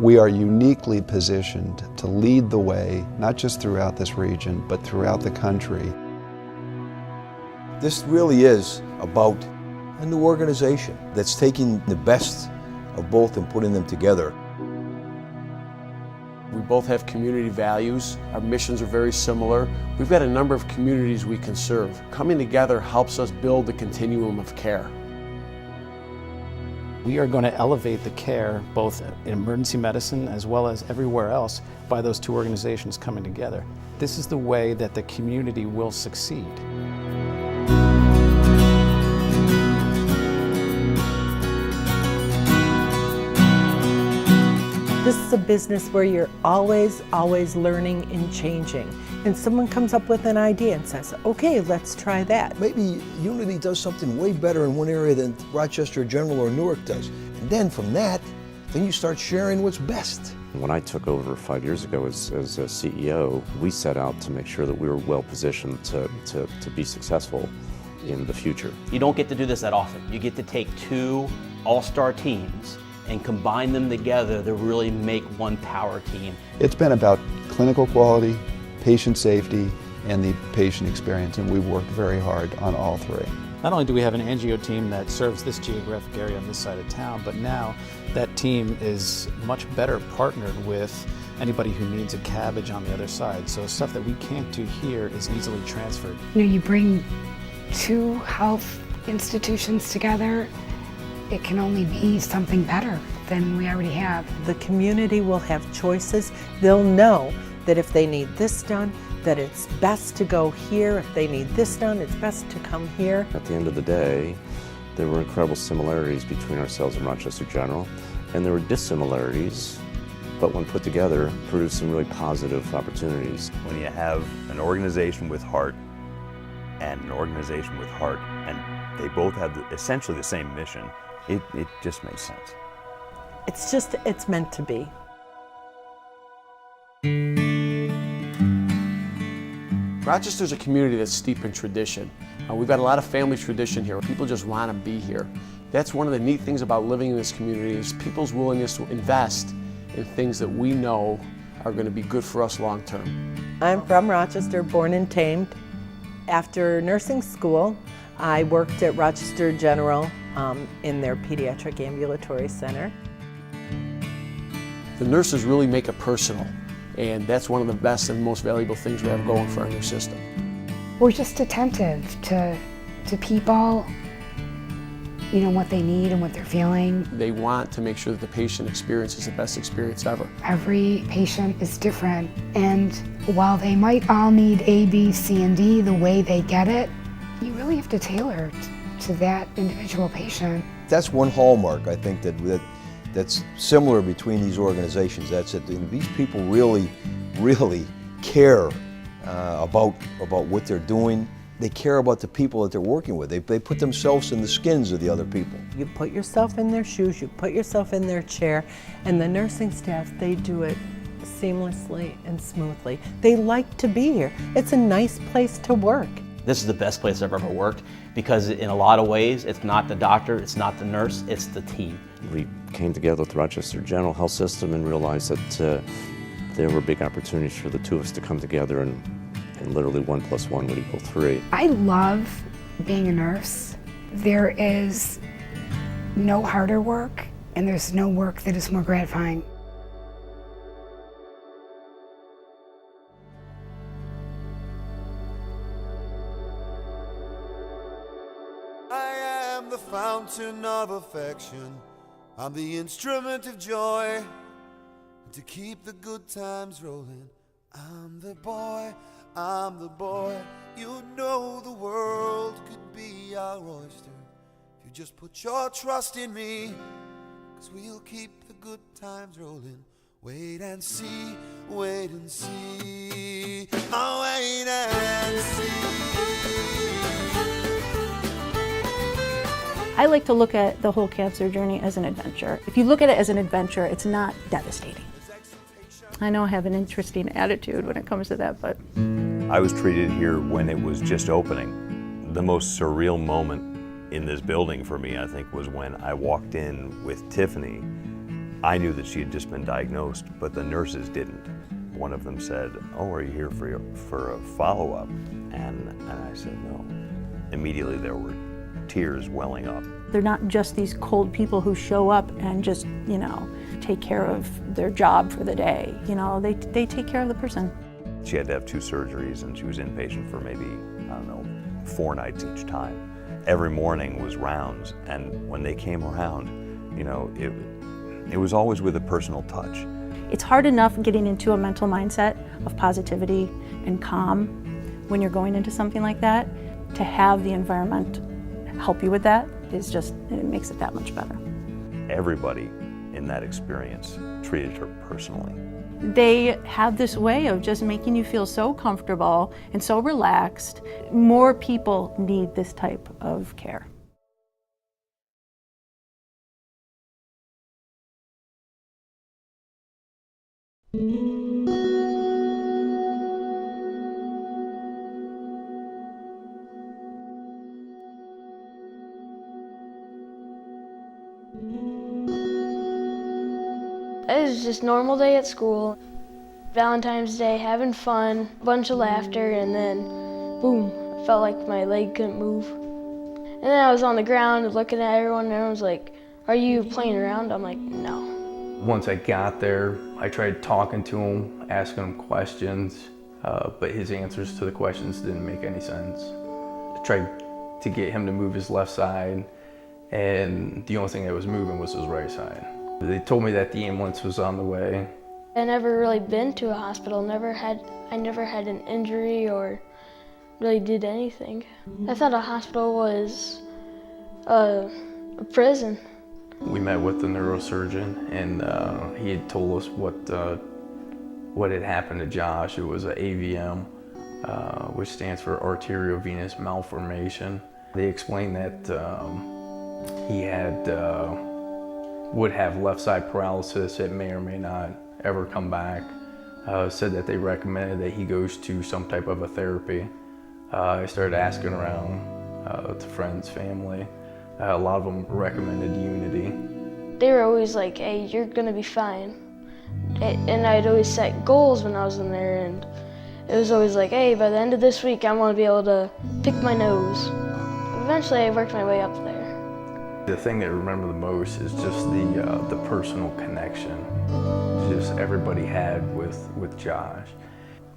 We are uniquely positioned to lead the way, not just throughout this region, but throughout the country. This really is about a new organization that's taking the best of both and putting them together. We both have community values. Our missions are very similar. We've got a number of communities we can serve. Coming together helps us build the continuum of care. We are going to elevate the care, both in emergency medicine as well as everywhere else, by those two organizations coming together. This is the way that the community will succeed. This is a business where you're always learning and changing. And someone comes up with an idea and says, okay, let's try that. Maybe Unity does something way better in one area than Rochester General or Newark does. And then from that, then you start sharing what's best. When I took over 5 years ago as a CEO, we set out to make sure that we were well positioned to be successful in the future. You don't get to do this that often. You get to take two all-star teams and combine them together to really make one power team. It's been about clinical quality, patient safety, and the patient experience, and we've worked very hard on all three. Not only do we have an angio team that serves this geographic area on this side of town, but now that team is much better partnered with anybody who needs a cabbage on the other side. So stuff that we can't do here is easily transferred. You know, you bring two health institutions together, it can only be something better than we already have. The community will have choices. They'll know that if they need this done, that it's best to go here. If they need this done, it's best to come here. At the end of the day, there were incredible similarities between ourselves and Rochester General, and there were dissimilarities, but when put together, produced some really positive opportunities. When you have an organization with heart and an organization with heart, and they both have essentially the same mission, it just makes sense. It's meant to be. Rochester's a community that's steep in tradition. We've got a lot of family tradition here. People just want to be here. That's one of the neat things about living in this community is people's willingness to invest in things that we know are going to be good for us long term. I'm from Rochester, born and tamed. After nursing school, I worked at Rochester General in their pediatric ambulatory center. The nurses really make it personal, and that's one of the best and most valuable things we have going for our new system. We're just attentive to people, you know, what they need and what they're feeling. They want to make sure that the patient experience is the best experience ever. Every patient is different, and while they might all need A, B, C, and D, the way they get it, you really have to tailor to that individual patient. That's one hallmark, I think, that's similar between these organizations. That's that these people really care about what they're doing. They care about the people that they're working with. They put themselves in the skins of the other people. You put yourself in their shoes, you put yourself in their chair, and the nursing staff, they do it seamlessly and smoothly. They like to be here. It's a nice place to work. This is the best place I've ever worked because in a lot of ways, it's not the doctor, it's not the nurse, it's the team. We came together with Rochester General Health System and realized that there were big opportunities for the two of us to come together and literally 1 + 1 would equal 3. I love being a nurse. There is no harder work, and there's no work that is more gratifying. I am the fountain of affection. I'm the instrument of joy. And to keep the good times rolling, I'm the boy. You know the world could be our oyster if you just put your trust in me. 'Cause we'll keep the good times rolling. Wait and see, wait and see. Oh, wait and see. I like to look at the whole cancer journey as an adventure. If you look at it as an adventure, it's not devastating. I know I have an interesting attitude when it comes to that, but... I was treated here when it was just opening. The most surreal moment in this building for me, I think, was when I walked in with Tiffany I knew that she had just been diagnosed, but the nurses didn't. One of them said, "Oh, are you here for a follow-up?" And I said, "No." Immediately there were tears welling up. They're not just these cold people who show up and just, take care of their job for the day. They take care of the person. She had to have 2 surgeries, and she was inpatient for maybe, 4 nights each time. Every morning was rounds, and when they came around, it was always with a personal touch. It's hard enough getting into a mental mindset of positivity and calm when you're going into something like that. To have the environment help you with that it makes it that much better. Everybody in that experience treated her personally. They have this way of just making you feel so comfortable and so relaxed. More people need this type of care. It was just a normal day at school. Valentine's Day, having fun, a bunch of laughter, and then boom, I felt like my leg couldn't move. And then I was on the ground looking at everyone, and everyone was like, "Are you playing around?" I'm like, "No." Once I got there, I tried talking to him, asking him questions, but his answers to the questions didn't make any sense. I tried to get him to move his left side, and the only thing that was moving was his right side. They told me that the ambulance was on the way. I never really been to a hospital, I never had an injury or really did anything. I thought a hospital was a prison. We met with the neurosurgeon, and he had told us what had happened to Josh. It was an AVM, which stands for arteriovenous malformation. They explained that he would have left side paralysis. It may or may not ever come back. Said that they recommended that he goes to some type of a therapy. I started asking around to friends, family. A lot of them recommended Unity. They were always like, "Hey, you're gonna be fine." And I'd always set goals when I was in there, and it was always like, "Hey, by the end of this week, I want to be able to pick my nose." Eventually, I worked my way up there. The thing that I remember the most is just the personal connection just everybody had with Josh.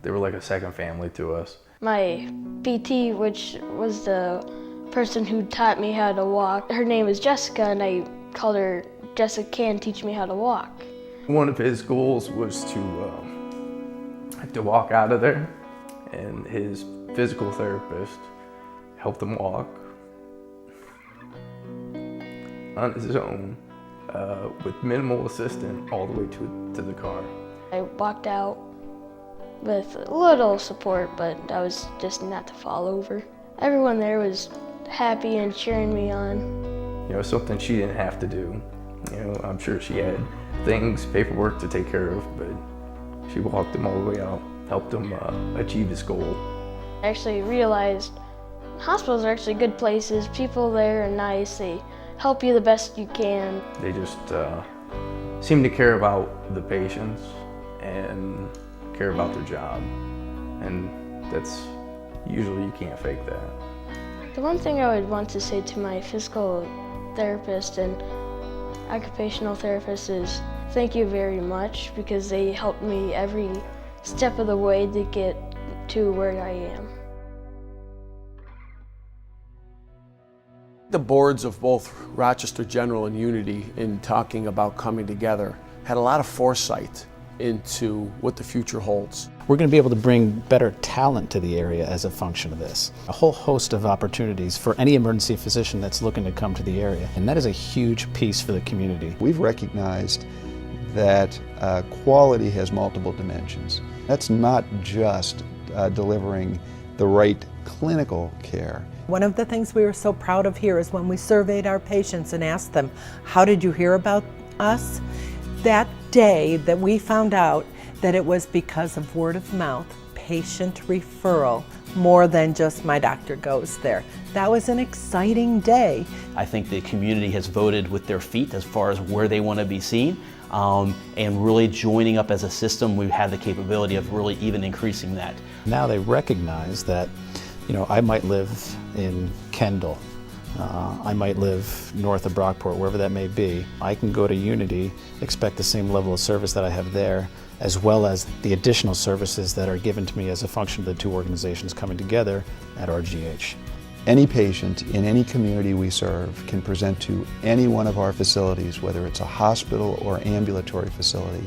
They were like a second family to us. My PT, which was the person who taught me how to walk, her name is Jessica, and I called her Jessica Can Teach Me How to Walk. One of his goals was to walk out of there, and his physical therapist helped him walk on his own with minimal assistance all the way to the car. I walked out with a little support, but I was just not to fall over. Everyone there was happy and cheering me on. Something she didn't have to do. I'm sure she had things, paperwork to take care of, but she walked him all the way out, helped him achieve his goal. I actually realized hospitals are actually good places. People there are nice. They help you the best you can. They just seem to care about the patients and care about their job, and that's usually, you can't fake that. The one thing I would want to say to my physical therapist and occupational therapist is thank you very much, because they helped me every step of the way to get to where I am. The boards of both Rochester General and Unity, in talking about coming together, had a lot of foresight into what the future holds. We're going to be able to bring better talent to the area as a function of this. A whole host of opportunities for any emergency physician that's looking to come to the area, and that is a huge piece for the community. We've recognized that quality has multiple dimensions. That's not just delivering the right clinical care. One of the things we were so proud of here is when we surveyed our patients and asked them, "How did you hear about us?" That day that we found out that it was because of word of mouth, patient referral, more than just my doctor goes there. That was an exciting day. I think the community has voted with their feet as far as where they want to be seen. and really joining up as a system, we have the capability of really even increasing that. Now they recognize that, I might live in Kendall, I might live north of Brockport, wherever that may be. I can go to Unity, expect the same level of service that I have there, as well as the additional services that are given to me as a function of the two organizations coming together at RGH. Any patient in any community we serve can present to any one of our facilities, whether it's a hospital or ambulatory facility,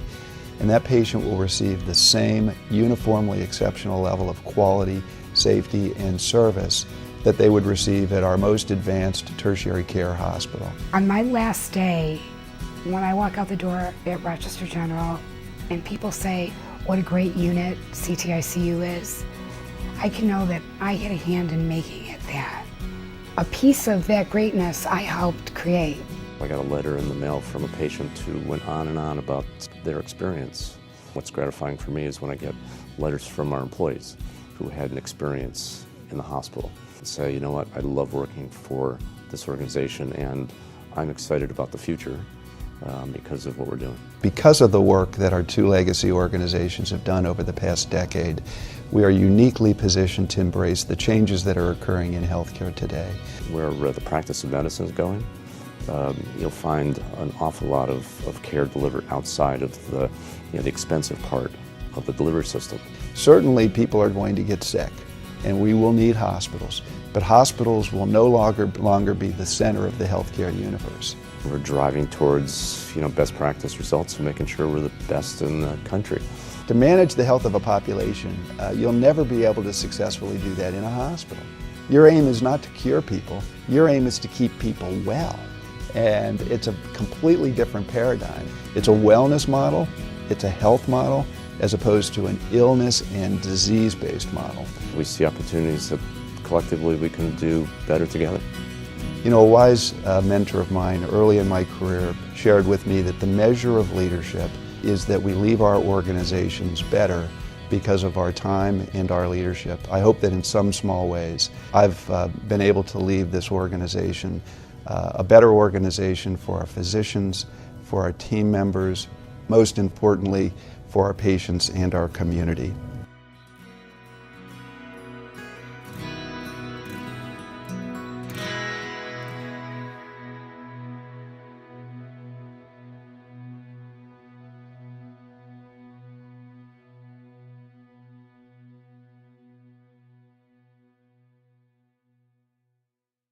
and that patient will receive the same uniformly exceptional level of quality, safety, and service that they would receive at our most advanced tertiary care hospital. On my last day, when I walk out the door at Rochester General and people say what a great unit CTICU is, I can know that I had a hand in making it that. A piece of that greatness I helped create. I got a letter in the mail from a patient who went on and on about their experience. What's gratifying for me is when I get letters from our employees who had an experience in the hospital. Say, you know what, I love working for this organization and I'm excited about the future because of what we're doing. Because of the work that our two legacy organizations have done over the past decade, we are uniquely positioned to embrace the changes that are occurring in healthcare today. Where the practice of medicine is going, you'll find an awful lot of care delivered outside of the expensive part of the delivery system. Certainly people are going to get sick and we will need hospitals, but hospitals will no longer be the center of the healthcare universe. We're driving towards best practice results and making sure we're the best in the country. To manage the health of a population, you'll never be able to successfully do that in a hospital. Your aim is not to cure people, your aim is to keep people well. And it's a completely different paradigm. It's a wellness model, it's a health model, as opposed to an illness and disease-based model. We see opportunities that collectively we can do better together. A wise mentor of mine early in my career shared with me that the measure of leadership is that we leave our organizations better because of our time and our leadership. I hope that in some small ways I've been able to leave this organization a better organization for our physicians, for our team members, most importantly for our patients and our community.